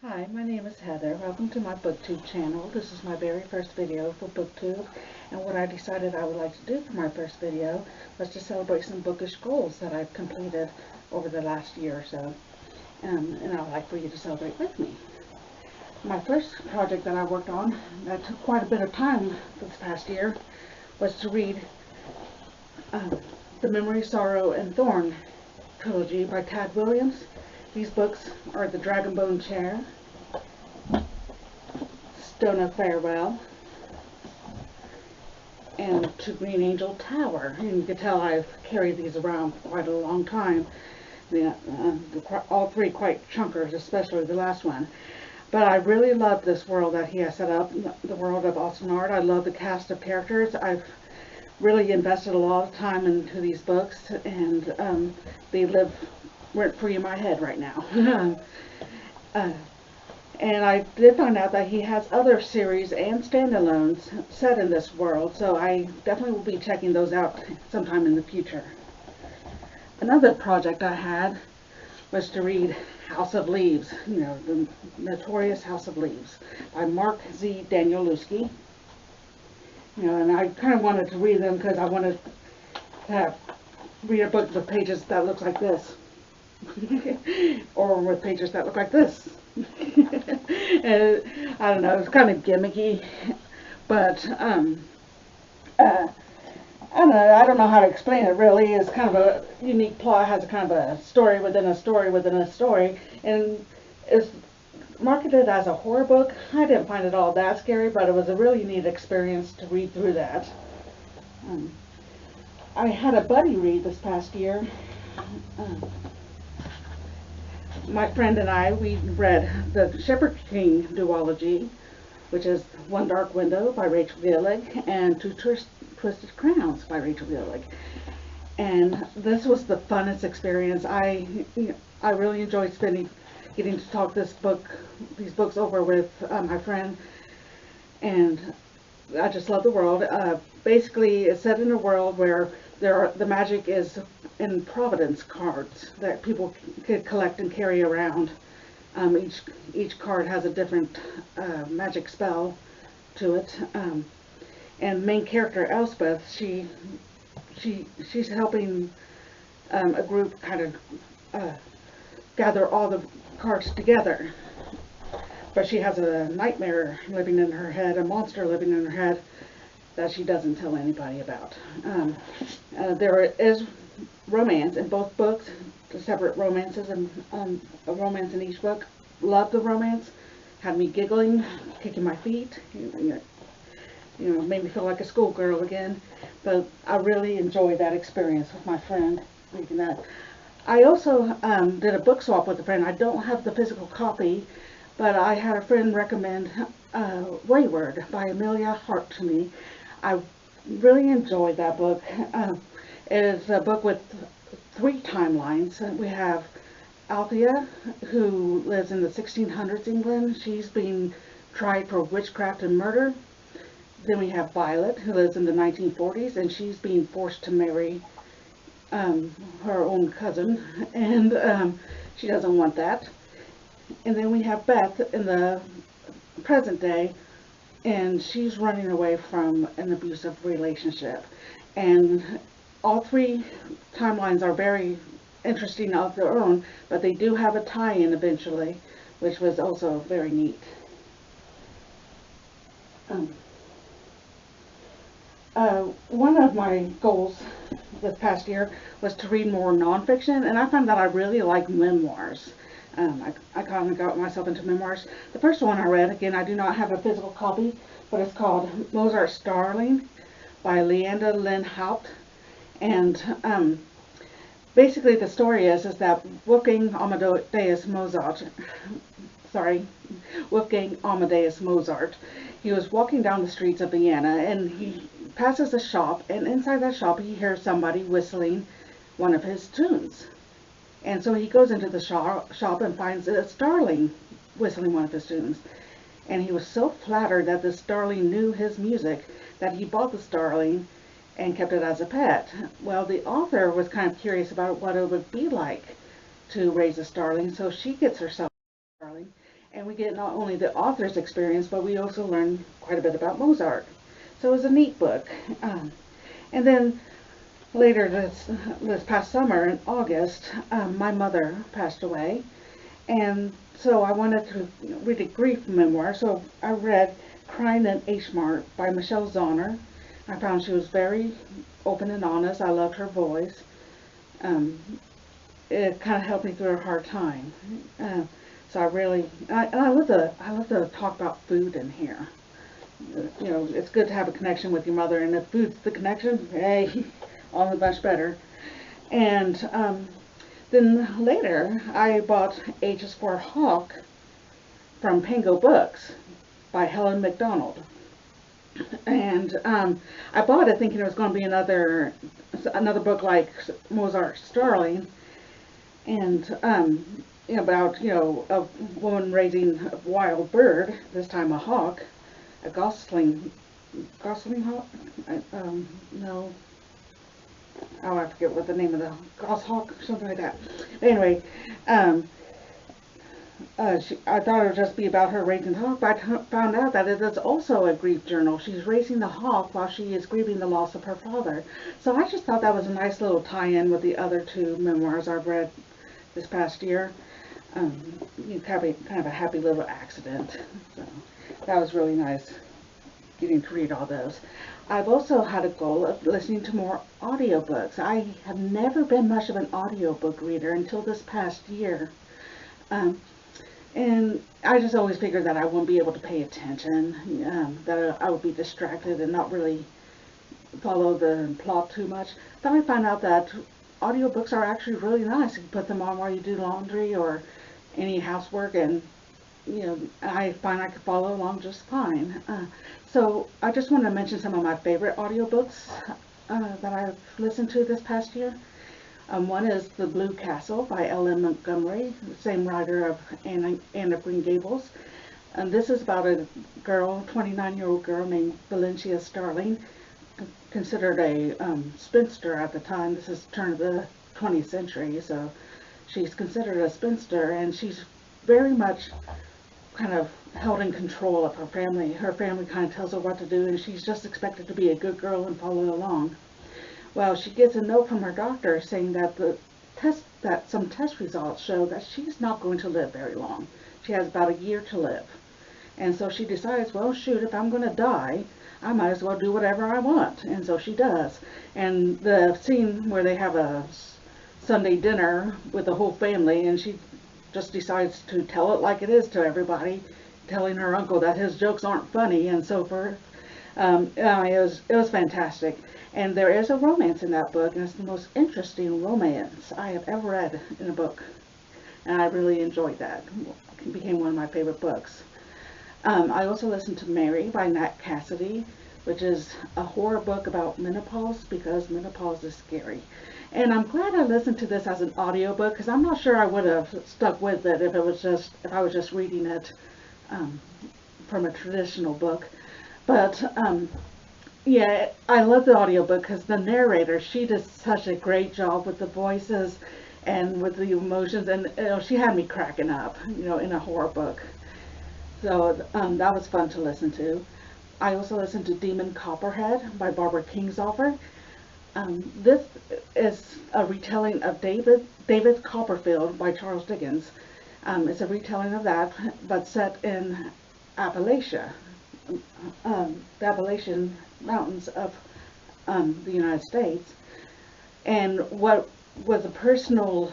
Hi, my name is Heather. Welcome to my BookTube channel. This is my very first video for BookTube, and what I decided I would like to do for my first video was to celebrate some bookish goals that I've completed over the last year or so, and I'd like for you to celebrate with me. My first project that I worked on that took quite a bit of time this past year was to read The Memory, Sorrow, and Thorn trilogy by Tad Williams. These books are The Dragonbone Chair, Stone of Farewell, and To Green Angel Tower. And you can tell I've carried these around quite a long time. All three quite chunkers, especially the last one. But I really love this world that he has set up, the world of Austin Art. I love the cast of characters. I've really invested a lot of time into these books, and they live rent-free in my head right now. And I did find out that he has other series and standalones set in this world, so I definitely will be checking those out sometime in the future. Another project I had was to read House of Leaves, the notorious House of Leaves by Mark Z. Danielewski. And I kind of wanted to read them because I wanted to read a book with pages that looks like this. Or with pages that look like this. And I don't know, it's kind of gimmicky, but I don't know how to explain it really. It's kind of a unique plot, has a kind of a story within a story within a story, and it's marketed as a horror book. I didn't find it all that scary, but it was a really neat experience to read through that. I had a buddy read this past year. My friend and I, we read the Shepherd King duology, which is One Dark Window by Rachel Gillig and Two Twisted Crowns by Rachel Gillig. And this was the funnest experience. I really enjoyed getting to talk these books over with my friend, and I just love the world. Basically, it's set in a world where the magic is in Providence cards that people could collect and carry around. Each card has a different magic spell to it, and main character Elspeth, she's helping a group kind of gather all the cards together, but she has a nightmare living in her head, a monster living in her head that she doesn't tell anybody about. There is romance in both books, the separate romances, and a romance in each book. Loved the romance, had me giggling, kicking my feet, made me feel like a schoolgirl again. But I really enjoyed that experience with my friend reading that. I also did a book swap with a friend. I don't have the physical copy, but I had a friend recommend Wayward by Amelia Hart to me. I really enjoyed that book. It is a book with 3 timelines. We have Althea, who lives in the 1600s England. She's being tried for witchcraft and murder. Then we have Violet, who lives in the 1940s, and she's being forced to marry her own cousin, and she doesn't want that. And then we have Beth in the present day, and she's running away from an abusive relationship. And all 3 timelines are very interesting of their own, but they do have a tie-in eventually, which was also very neat. One of my goals this past year was to read more nonfiction, and I found that I really like memoirs. I kind of got myself into memoirs. The first one I read, again, I do not have a physical copy, but it's called Mozart's Darling by Leanda Lynn Haupt. And basically the story is that Wolfgang Amadeus Mozart, he was walking down the streets of Vienna, and he passes a shop, and inside that shop he hears somebody whistling one of his tunes. And so he goes into the shop and finds a starling whistling one of his tunes. And he was so flattered that the starling knew his music that he bought the starling and kept it as a pet. Well, the author was kind of curious about what it would be like to raise a starling, so she gets herself a starling, and we get not only the author's experience, but we also learn quite a bit about Mozart. So it was a neat book. And then later this past summer in August, my mother passed away, and so I wanted to read a grief memoir. So I read Crying in H Mart by Michelle Zauner. I found she was very open and honest. I loved her voice. It kind of helped me through a hard time. So I love to talk about food in here. You know, it's good to have a connection with your mother, and if food's the connection, hey, all the much better. And then later, I bought Ages for a Hawk from Pango Books by Helen MacDonald. And I bought it thinking it was going to be another book like Mozart Starling, and about a woman raising a wild bird, this time a hawk, a gosling hawk. No, oh, I forget what the name of the goshawk, something like that. Anyway, I thought it would just be about her raising the hawk, but I found out that it is also a grief journal. She's raising the hawk while she is grieving the loss of her father. So I just thought that was a nice little tie-in with the other two memoirs I've read this past year. Kind of a happy little accident. So that was really nice getting to read all those. I've also had a goal of listening to more audiobooks. I have never been much of an audiobook reader until this past year. And I just always figured that I wouldn't be able to pay attention, that I would be distracted and not really follow the plot too much. Then I found out that audiobooks are actually really nice. You can put them on while you do laundry or any housework, and I find I could follow along just fine. So I just want to mention some of my favorite audiobooks that I've listened to this past year. One is The Blue Castle by L.M. Montgomery, the same writer of Anne of Green Gables. And this is about a girl, 29-year-old girl named Valencia Starling, considered a spinster at the time. This is turn of the 20th century, so she's considered a spinster, and she's very much kind of held in control of her family. Her family kind of tells her what to do, and she's just expected to be a good girl and follow along. Well, she gets a note from her doctor saying that some test results show that she's not going to live very long. She has about a year to live. And so she decides, well, shoot, if I'm going to die, I might as well do whatever I want. And so she does. And the scene where they have a Sunday dinner with the whole family, and she just decides to tell it like it is to everybody, telling her uncle that his jokes aren't funny and so forth. It was fantastic. And there is a romance in that book, and it's the most interesting romance I have ever read in a book. And I really enjoyed that. It became one of my favorite books. I also listened to Mary by Nat Cassidy, which is a horror book about menopause, because menopause is scary. And I'm glad I listened to this as an audiobook, because I'm not sure I would have stuck with it if I was just reading it from a traditional book. But yeah, I love the audiobook because the narrator, she does such a great job with the voices and with the emotions, and she had me cracking up, in a horror book. So that was fun to listen to. I also listened to Demon Copperhead by Barbara Kingsolver. This is a retelling of David Copperfield by Charles Dickens. It's a retelling of that, but set in Appalachia, the Appalachian Mountains of the United States. And what was a personal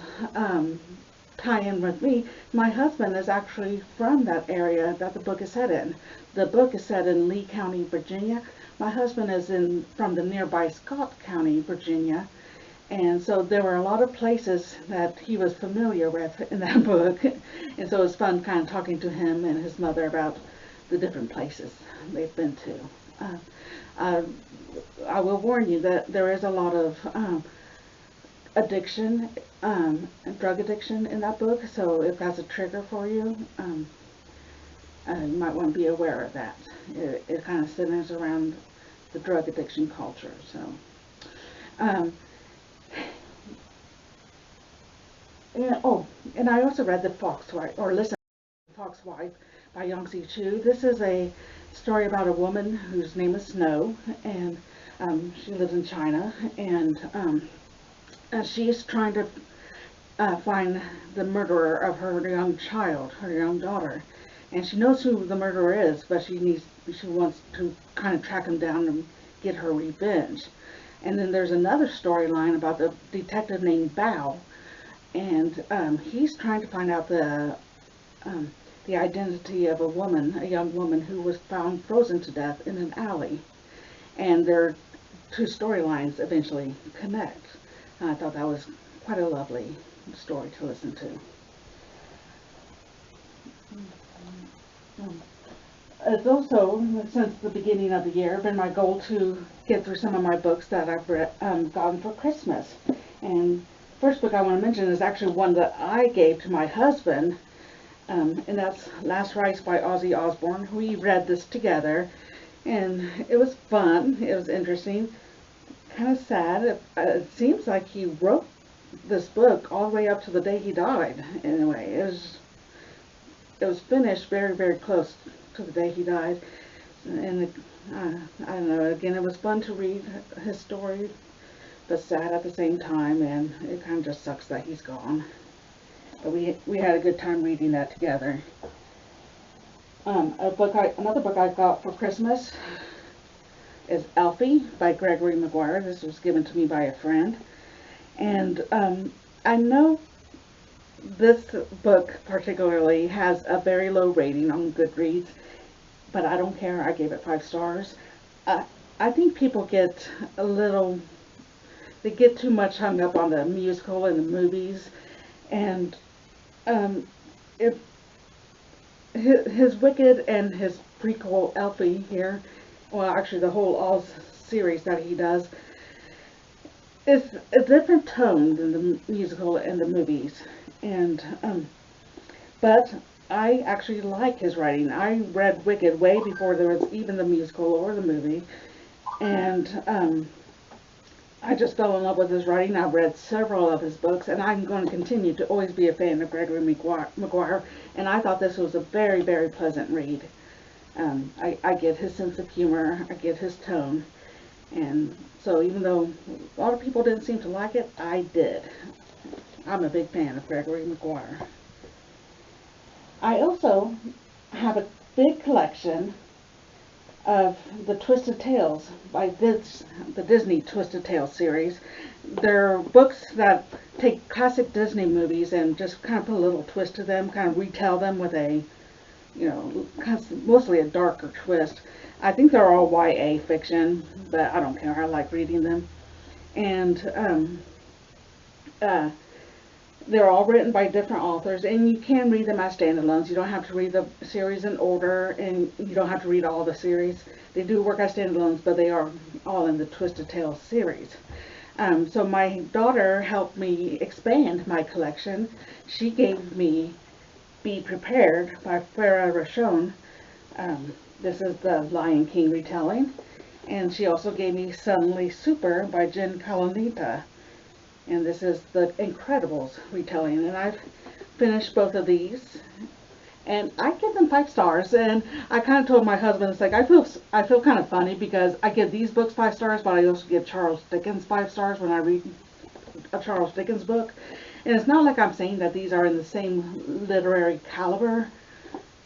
tie-in with me, my husband is actually from that area that the book is set in. The book is set in Lee County, Virginia. My husband is from the nearby Scott County, Virginia. And so there were a lot of places that he was familiar with in that book. And so it was fun kind of talking to him and his mother about the different places they've been to. I will warn you that there is a lot of addiction and drug addiction in that book, so if that's a trigger for you, you might want to be aware of that. It kind of centers around the drug addiction culture. So, and I also read The Fox Wife, or listened to The Hawk's Wife by Yangtze Chu. This is a story about a woman whose name is Snow, and she lives in China, and she's trying to find the murderer of her young child, her young daughter. And she knows who the murderer is, but she wants to kind of track him down and get her revenge. And then there's another storyline about the detective named Bao, and he's trying to find out the identity of a young woman who was found frozen to death in an alley. And their two storylines eventually connect. And I thought that was quite a lovely story to listen to. It's also, since the beginning of the year, been my goal to get through some of my books that I've gotten for Christmas. And the first book I want to mention is actually one that I gave to my husband, and that's Last Rites by Ozzy Osbourne. We read this together, and it was fun. It was interesting, kind of sad. It seems like he wrote this book all the way up to the day he died. Anyway, it was finished very, very close to the day he died, and I don't know, again, it was fun to read his story, but sad at the same time, and it kind of just sucks that he's gone. But we had a good time reading that together. Another book I got for Christmas is Elfie by Gregory Maguire. This was given to me by a friend, and I know this book particularly has a very low rating on Goodreads, but I don't care. I gave it 5 stars. I think people get they get too much hung up on the musical and the movies, and his Wicked and his prequel Elfie here, well, actually the whole Oz series that he does, is a different tone than the musical and the movies. And but I actually like his writing. I read Wicked way before there was even the musical or the movie, and I just fell in love with his writing. I've read several of his books, and I'm going to continue to always be a fan of Gregory Maguire, and I thought this was a very, very pleasant read. I get his sense of humor, I get his tone, and so even though a lot of people didn't seem to like it, I did. I'm a big fan of Gregory Maguire. I also have a big collection of the Twisted Tales by the Disney Twisted Tales series. They're books that take classic Disney movies and just kind of put a little twist to them, kind of retell them with a, mostly a darker twist. I think they're all YA fiction, but I don't care. I like reading them. And they're all written by different authors, and you can read them as standalones. You don't have to read the series in order, and you don't have to read all the series. They do work as standalones, but they are all in the Twisted Tales series. So my daughter helped me expand my collection. She gave me Be Prepared by Farah Rashon. This is the Lion King retelling. And she also gave me Suddenly Super by Jen Kalanita. And this is the Incredibles retelling, and I've finished both of these, and I give them 5 stars. And I kind of told my husband, it's like I feel kind of funny because I give these books 5 stars, but I also give Charles Dickens 5 stars when I read a Charles Dickens book. And it's not like I'm saying that these are in the same literary caliber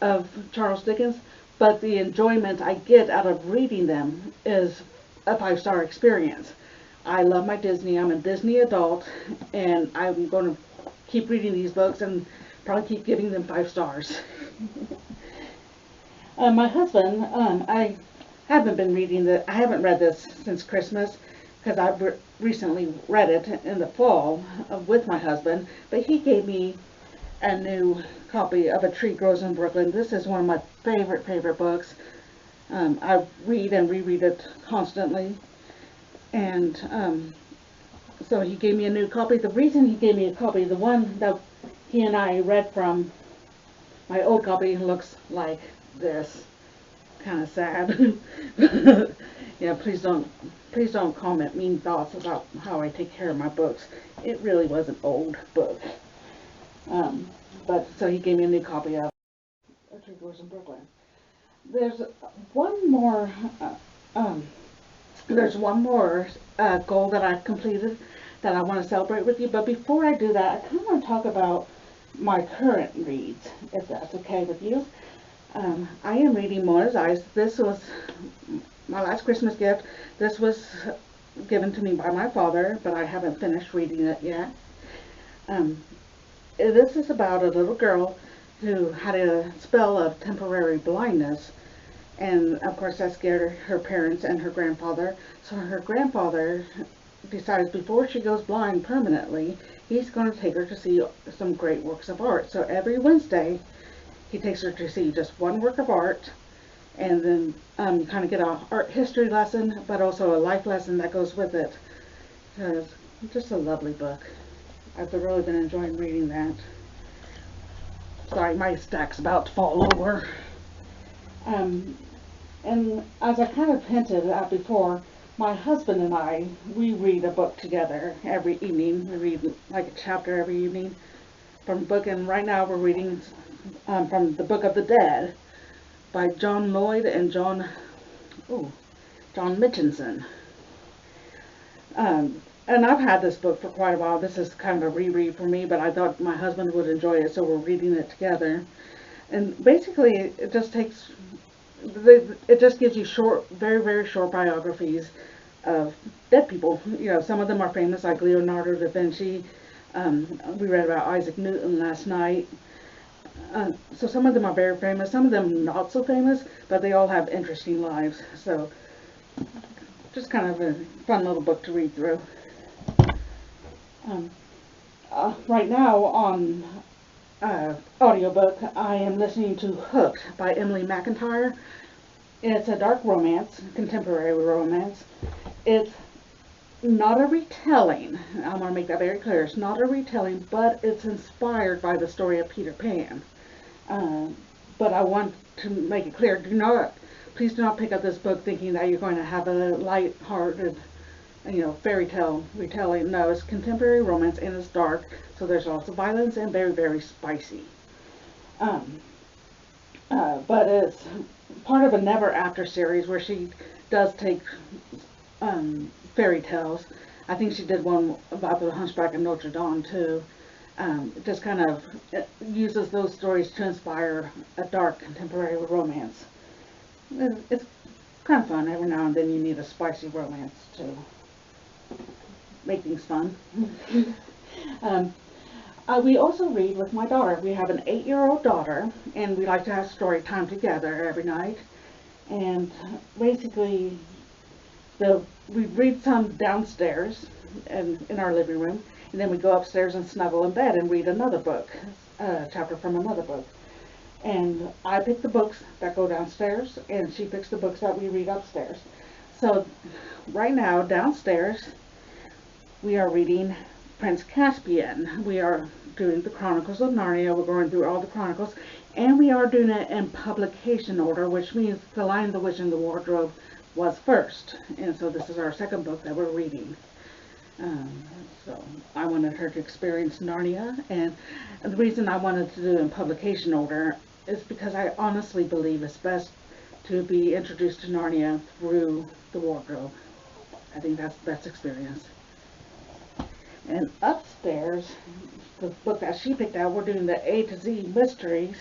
of Charles Dickens, but the enjoyment I get out of reading them is a 5-star experience. I love my Disney. I'm a Disney adult, and I'm going to keep reading these books and probably keep giving them 5 stars. My husband, I haven't read this since Christmas, because I've recently read it in the fall with my husband, but he gave me a new copy of A Tree Grows in Brooklyn. This is one of my favorite books. I read and reread it constantly. And so he gave me a new copy. The reason he gave me a copy, the one that he and I read from, my old copy, looks like this. Kind of sad. Yeah, please don't comment mean thoughts about how I take care of my books. It really was an old book. But so he gave me a new copy of it. Three Doors in Brooklyn. There's one more. Um, there's one more goal that I've completed that I want to celebrate with you. But before I do that, I kind of want to talk about my current reads, if that's okay with you. I am reading Mona's Eyes. This was my last Christmas gift. This was given to me by my father, but I haven't finished reading it yet. This is about a little girl who had a spell of temporary blindness, and of course that scared her parents and her grandfather. So her grandfather decides before she goes blind permanently, he's going to take her to see some great works of art. So every Wednesday he takes her to see just one work of art, and then you kind of get an art history lesson, but also a life lesson that goes with it. It's just a lovely book. I've really been enjoying reading that. Sorry, my stack's about to fall over. And as I kind of hinted at before, my husband and I, we read a book together every evening. We read like a chapter every evening from a book, and right now we're reading from the Book of the Dead by John Lloyd and John Mitchinson. And I've had this book for quite a while. This is kind of a reread for me, but I thought my husband would enjoy it, so we're reading it together. And basically, it just gives you short, very, very short biographies of dead people. You know, some of them are famous, like Leonardo da Vinci. We read about Isaac Newton last night. So some of them are very famous, some of them not so famous, but they all have interesting lives. So just kind of a fun little book to read through. Right now on audiobook, I am listening to Hooked by Emily McIntyre. It's a dark romance, contemporary romance. It's not a retelling. I want to make that very clear. It's not a retelling, but it's inspired by the story of Peter Pan. But I want to make it clear, please do not pick up this book thinking that you're going to have a light-hearted, fairy tale retelling. No, it's contemporary romance and it's dark, so there's also violence and very, very spicy. But it's part of a Never After series where she does take fairy tales. I think she did one about the Hunchback of Notre Dame too. It just kind of uses those stories to inspire a dark contemporary romance. It's kind of fun. Every now and then you need a spicy romance to make things fun. We also read with my daughter. We have an 8-year-old daughter, and we like to have story time together every night. And basically, we read some downstairs and in our living room, and then we go upstairs and snuggle in bed and read another book, chapter from another book. And I pick the books that go downstairs, and she picks the books that we read upstairs. So right now, downstairs, we are reading Prince Caspian. We are doing the Chronicles of Narnia. We're going through all the Chronicles, and we are doing it in publication order, which means The Lion, the Witch, and the Wardrobe was first. And so this is our second book that we're reading. So I wanted her to experience Narnia, and the reason I wanted to do it in publication order is because I honestly believe it's best to be introduced to Narnia through the wardrobe. I think that's the best experience. And upstairs, the book that she picked out, we're doing the A to Z mysteries,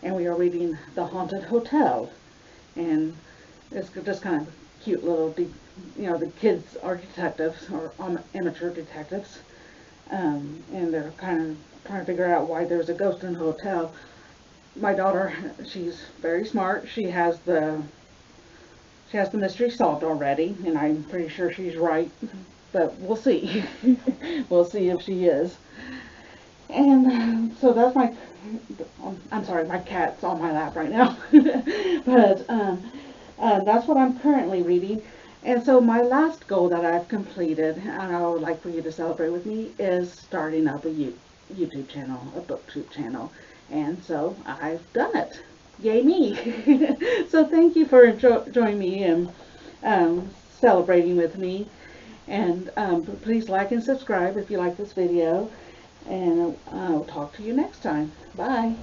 and we are reading The Haunted Hotel. And it's just kind of cute little, the kids are detectives, or amateur detectives, and they're kind of trying to figure out why there's a ghost in the hotel. My daughter, she's very smart. She has the mystery solved already, and I'm pretty sure she's right, but we'll see. We'll see if she is. And so that's I'm sorry, my cat's on my lap right now. But that's what I'm currently reading. And so my last goal that I've completed, and I would like for you to celebrate with me, is starting up a YouTube channel, a BookTube channel. And so I've done it. Yay me! So thank you for joining me and celebrating with me. And please like and subscribe if you like this video. And I'll talk to you next time. Bye.